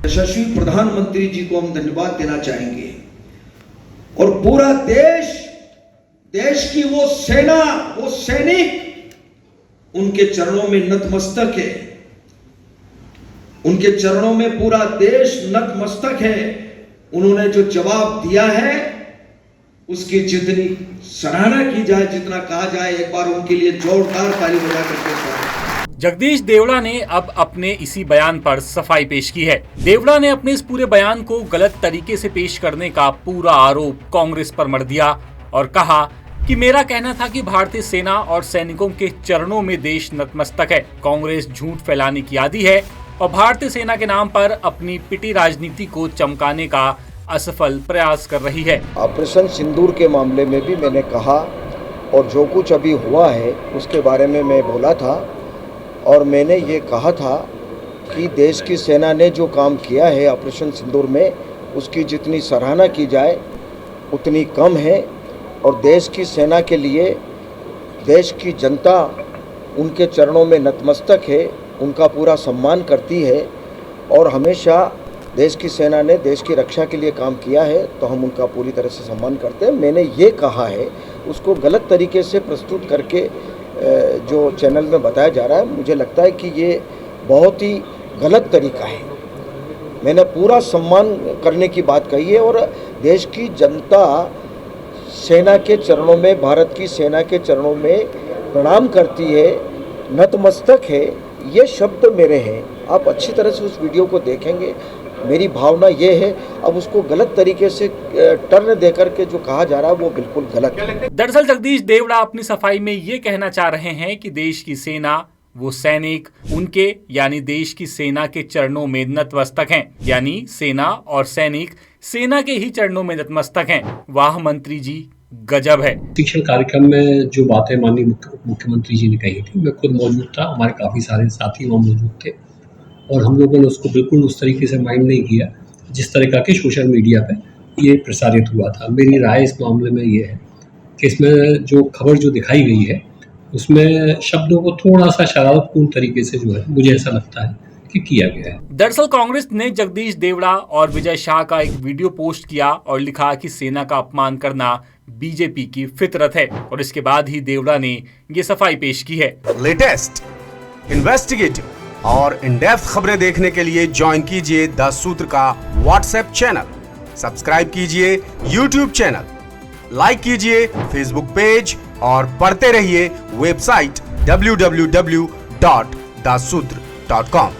यशस्वी प्रधानमंत्री जी को हम धन्यवाद देना चाहेंगे और पूरा देश की वो सेना, वो सैनिक उनके चरणों में नतमस्तक है। उनके चरणों में पूरा देश नतमस्तक है। उन्होंने जो जवाब दिया है उसकी जितनी सराहना की जाए, जितना कहा जाए, एक बार उनके लिए जोरदार ताली बजा करके। जगदीश देवड़ा ने अब अपने इसी बयान पर सफाई पेश की है। देवड़ा ने अपने इस पूरे बयान को गलत तरीके से पेश करने का पूरा आरोप कांग्रेस पर मढ़ दिया और कहा कि मेरा कहना था कि भारतीय सेना और सैनिकों के चरणों में देश नतमस्तक है। कांग्रेस झूठ फैलाने की आदी है और भारतीय सेना के नाम पर अपनी पिटी राजनीति को चमकाने का असफल प्रयास कर रही है। ऑपरेशन सिंदूर के मामले में भी मैंने कहा और जो कुछ अभी हुआ है उसके बारे में मैं बोला था और मैंने ये कहा था कि देश की सेना ने जो काम किया है ऑपरेशन सिंदूर में उसकी जितनी सराहना की जाए उतनी कम है और देश की सेना के लिए देश की जनता उनके चरणों में नतमस्तक है, उनका पूरा सम्मान करती है और हमेशा देश की सेना ने देश की रक्षा के लिए काम किया है तो हम उनका पूरी तरह से सम्मान करते हैं। मैंने ये कहा है उसको गलत तरीके से प्रस्तुत करके जो चैनल में बताया जा रहा है, मुझे लगता है कि ये बहुत ही गलत तरीका है। मैंने पूरा सम्मान करने की बात कही है और देश की जनता सेना के चरणों में, भारत की सेना के चरणों में प्रणाम करती है, नतमस्तक है, ये शब्द मेरे हैं। आप अच्छी तरह से उस वीडियो को देखेंगे। मेरी भावना ये है, अब उसको गलत तरीके से टर्न देकर के जो कहा जा रहा है वो बिल्कुल गलत है। दरअसल जगदीश देवड़ा अपनी सफाई में ये कहना चाह रहे हैं कि देश की सेना, वो सैनिक उनके यानी देश की सेना के चरणों में नतमस्तक हैं, यानी सेना और सैनिक सेना के ही चरणों में नतमस्तक हैं। वाह मंत्री जी, गजब है। शिक्षण कार्यक्रम में जो बातें माननीय मुख्यमंत्री जी ने कही थी, मैं खुद मौजूद था, हमारे काफ़ी सारे साथी वहाँ मौजूद थे और हम लोगों ने उसको बिल्कुल उस तरीके से माइंड नहीं किया जिस तरह के सोशल मीडिया पे ये प्रसारित हुआ था। मेरी राय इस मामले में ये है कि इसमें जो खबर जो दिखाई गई है उसमें शब्दों को थोड़ा सा शरारतपूर्ण तरीके से जो है मुझे ऐसा लगता है कि किया गया है। दरअसल कांग्रेस ने जगदीश देवड़ा और विजय शाह का एक वीडियो पोस्ट किया और लिखा कि सेना का अपमान करना बीजेपी की फितरत है और इसके बाद ही देवड़ा ने ये सफाई पेश की है। लेटेस्ट, इन्वेस्टिगेटिव और इन डेप्थ खबरें देखने के लिए ज्वाइन कीजिए द सूत्र का व्हाट्सएप चैनल, सब्सक्राइब कीजिए यूट्यूब चैनल, लाइक कीजिए फेसबुक पेज और पढ़ते रहिए वेबसाइट www.dasudr.com।